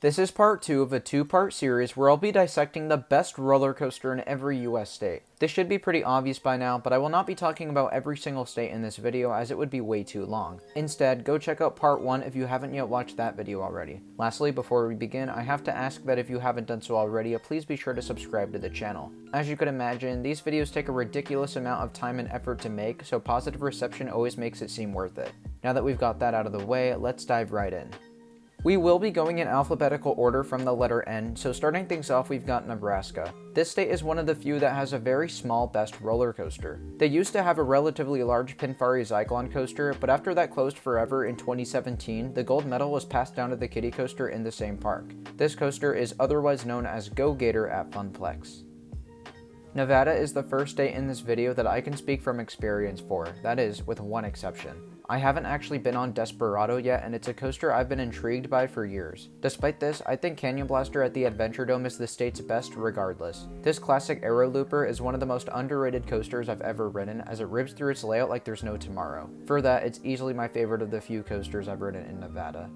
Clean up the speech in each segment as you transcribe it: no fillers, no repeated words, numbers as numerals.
This is part 2 of a 2-part series where I'll be dissecting the best roller coaster in every US state. This should be pretty obvious by now, but I will not be talking about every single state in this video as it would be way too long. Instead, go check out part 1 if you haven't yet watched that video already. Lastly, before we begin, I have to ask that if you haven't done so already, please be sure to subscribe to the channel. As you could imagine, these videos take a ridiculous amount of time and effort to make, so positive reception always makes it seem worth it. Now that we've got that out of the way, let's dive right in. We will be going in alphabetical order from the letter N, so starting things off we've got Nebraska. This state is one of the few that has a very small best roller coaster. They used to have a relatively large Pinfari Zyklon coaster, but after that closed forever in 2017, the gold medal was passed down to the kiddie coaster in the same park. This coaster is otherwise known as Go Gator at Funplex. Nevada is the first state in this video that I can speak from experience for, that is, with one exception. I haven't actually been on Desperado yet, and it's a coaster I've been intrigued by for years. Despite this, I think Canyon Blaster at the Adventure Dome is the state's best regardless. This classic aero looper is one of the most underrated coasters I've ever ridden, as it rips through its layout like there's no tomorrow. For that, it's easily my favorite of the few coasters I've ridden in Nevada.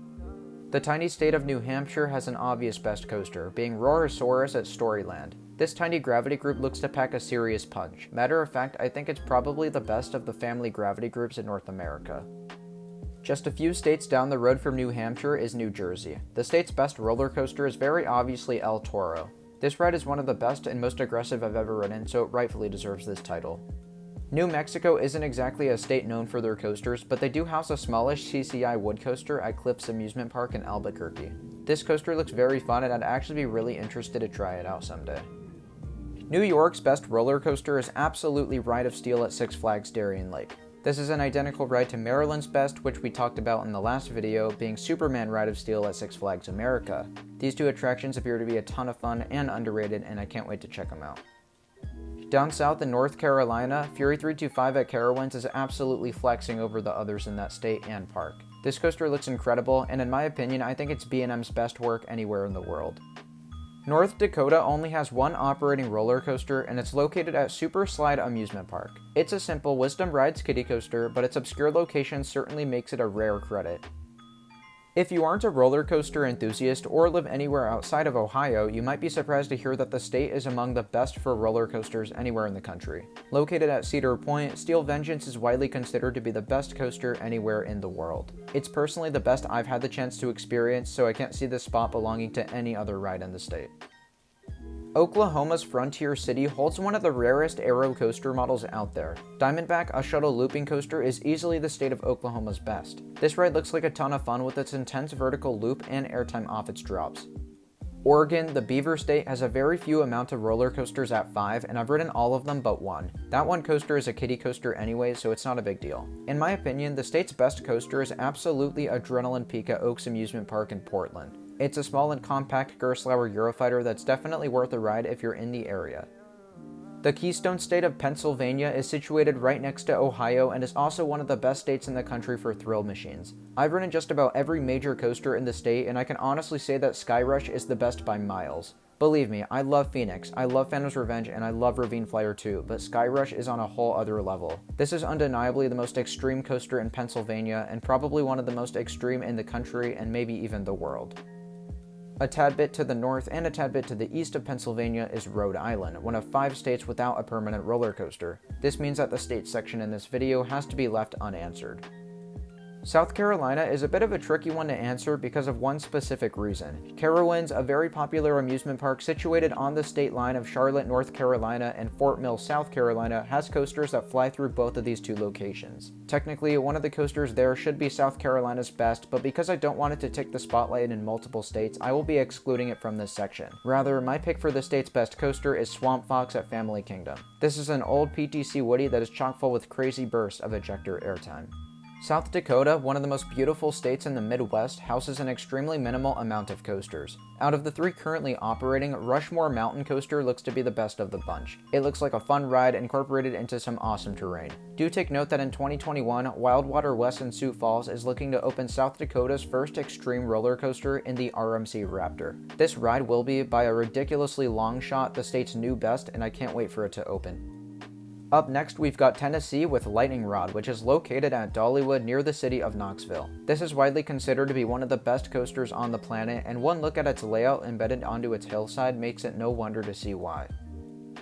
The tiny state of New Hampshire has an obvious best coaster, being Roar-O-Saurus at Storyland. This tiny gravity group looks to pack a serious punch. Matter of fact, I think it's probably the best of the family gravity groups in North America. Just a few states down the road from New Hampshire is New Jersey. The state's best roller coaster is very obviously El Toro. This ride is one of the best and most aggressive I've ever ridden, so it rightfully deserves this title. New Mexico isn't exactly a state known for their coasters, but they do house a smallish CCI wood coaster at Cliffs Amusement Park in Albuquerque. This coaster looks very fun and I'd actually be really interested to try it out someday. New York's best roller coaster is absolutely Ride of Steel at Six Flags Darien Lake. This is an identical ride to Maryland's best, which we talked about in the last video, being Superman Ride of Steel at Six Flags America. These two attractions appear to be a ton of fun and underrated, and I can't wait to check them out. Down south in North Carolina, Fury 325 at Carowinds is absolutely flexing over the others in that state and park. This coaster looks incredible, and in my opinion, I think it's B&M's best work anywhere in the world. North Dakota only has one operating roller coaster, and it's located at Super Slide Amusement Park. It's a simple Wisdom Rides kiddie coaster, but its obscure location certainly makes it a rare credit. If you aren't a roller coaster enthusiast or live anywhere outside of Ohio, you might be surprised to hear that the state is among the best for roller coasters anywhere in the country. Located at Cedar Point, Steel Vengeance is widely considered to be the best coaster anywhere in the world. It's personally the best I've had the chance to experience, so I can't see this spot belonging to any other ride in the state. Oklahoma's Frontier City holds one of the rarest aero coaster models out there. Diamondback, a shuttle looping coaster, is easily the state of Oklahoma's best. This ride looks like a ton of fun with its intense vertical loop and airtime off its drops. Oregon, the Beaver State, has a very few amount of roller coasters at 5, and I've ridden all of them but one. That one coaster is a kiddie coaster anyway, so it's not a big deal. In my opinion, the state's best coaster is absolutely Adrenaline Peak at Oaks Amusement Park in Portland. It's a small and compact Gerstlauer Eurofighter that's definitely worth a ride if you're in the area. The Keystone State of Pennsylvania is situated right next to Ohio and is also one of the best states in the country for thrill machines. I've ridden just about every major coaster in the state, and I can honestly say that Skyrush is the best by miles. Believe me, I love Phoenix, I love Phantom's Revenge, and I love Ravine Flyer too, but Skyrush is on a whole other level. This is undeniably the most extreme coaster in Pennsylvania, and probably one of the most extreme in the country and maybe even the world. A tad bit to the north and a tad bit to the east of Pennsylvania is Rhode Island, one of 5 states without a permanent roller coaster. This means that the states section in this video has to be left unanswered. South Carolina is a bit of a tricky one to answer because of one specific reason. Carowinds, a very popular amusement park situated on the state line of Charlotte, North Carolina and Fort Mill, South Carolina, has coasters that fly through both of these two locations. Technically, one of the coasters there should be South Carolina's best, but because I don't want it to take the spotlight in multiple states, I will be excluding it from this section. Rather, my pick for the state's best coaster is Swamp Fox at Family Kingdom. This is an old PTC Woody that is chock full with crazy bursts of ejector airtime. South Dakota, one of the most beautiful states in the Midwest, houses an extremely minimal amount of coasters. Out of the 3 currently operating, Rushmore Mountain Coaster looks to be the best of the bunch. It looks like a fun ride incorporated into some awesome terrain. Do take note that in 2021, Wildwater West in Sioux Falls is looking to open South Dakota's first extreme roller coaster in the RMC Raptor. This ride will be, by a ridiculously long shot, the state's new best, and I can't wait for it to open. Up next, we've got Tennessee with Lightning Rod, which is located at Dollywood near the city of Knoxville. This is widely considered to be one of the best coasters on the planet, and one look at its layout embedded onto its hillside makes it no wonder to see why.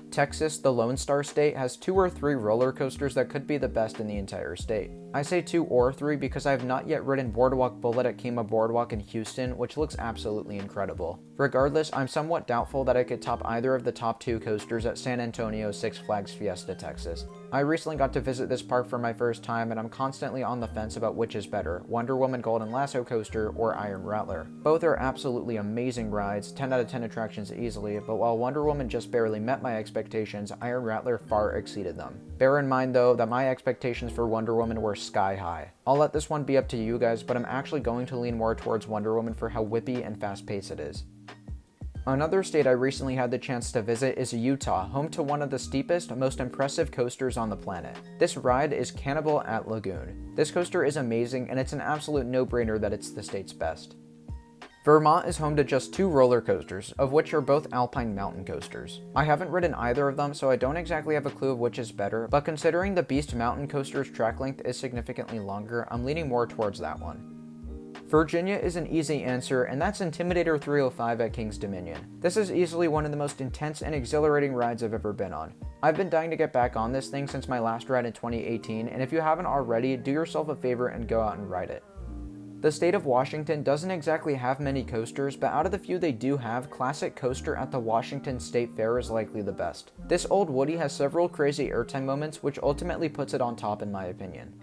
Texas, the Lone Star State, has 2 or 3 roller coasters that could be the best in the entire state. I say 2 or 3 because I have not yet ridden Boardwalk Bullet at Kemah Boardwalk in Houston, which looks absolutely incredible. Regardless, I'm somewhat doubtful that I could top either of the top 2 coasters at San Antonio Six Flags Fiesta Texas. I recently got to visit this park for my first time, and I'm constantly on the fence about which is better, Wonder Woman Golden Lasso Coaster or Iron Rattler. Both are absolutely amazing rides, 10 out of 10 attractions easily, but while Wonder Woman just barely met my expectations, Iron Rattler far exceeded them. Bear in mind though that my expectations for Wonder Woman were sky high. I'll let this one be up to you guys, but I'm actually going to lean more towards Wonder Woman for how whippy and fast-paced it is. Another state I recently had the chance to visit is Utah, home to one of the steepest, most impressive coasters on the planet. This ride is Canobie at Lagoon. This coaster is amazing, and it's an absolute no-brainer that it's the state's best. Vermont is home to just 2 roller coasters, of which are both alpine mountain coasters. I haven't ridden either of them, so I don't exactly have a clue of which is better, but considering the Beast Mountain coaster's track length is significantly longer, I'm leaning more towards that one. Virginia is an easy answer, and that's Intimidator 305 at King's Dominion. This is easily one of the most intense and exhilarating rides I've ever been on. I've been dying to get back on this thing since my last ride in 2018, and if you haven't already, do yourself a favor and go out and ride it. The state of Washington doesn't exactly have many coasters, but out of the few they do have, Classic Coaster at the Washington State Fair is likely the best. This old Woody has several crazy airtime moments, which ultimately puts it on top in my opinion.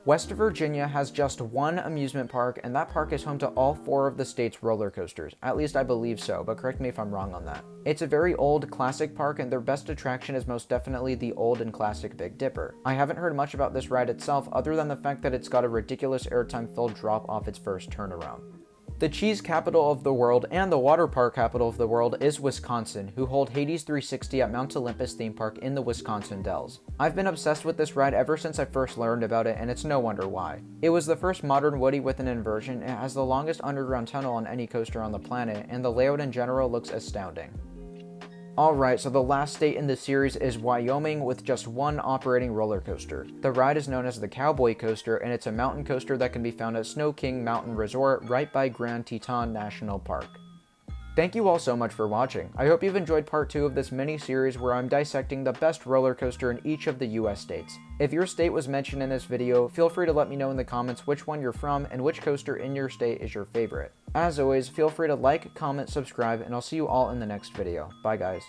West Virginia has just 1 amusement park, and that park is home to all 4 of the state's roller coasters. At least I believe so, but correct me if I'm wrong on that. It's a very old, classic park, and their best attraction is most definitely the old and classic Big Dipper. I haven't heard much about this ride itself, other than the fact that it's got a ridiculous airtime-filled drop off its first turnaround. The cheese capital of the world and the water park capital of the world is Wisconsin, who hold Hades 360 at Mount Olympus theme park in the Wisconsin Dells. I've been obsessed with this ride ever since I first learned about it, and it's no wonder why. It was the first modern Woody with an inversion, it has the longest underground tunnel on any coaster on the planet, and the layout in general looks astounding. Alright, so the last state in the series is Wyoming with just 1 operating roller coaster. The ride is known as the Cowboy Coaster, and it's a mountain coaster that can be found at Snow King Mountain Resort right by Grand Teton National Park. Thank you all so much for watching. I hope you've enjoyed part 2 of this mini-series where I'm dissecting the best roller coaster in each of the US states. If your state was mentioned in this video, feel free to let me know in the comments which one you're from and which coaster in your state is your favorite. As always, feel free to like, comment, subscribe, and I'll see you all in the next video. Bye guys.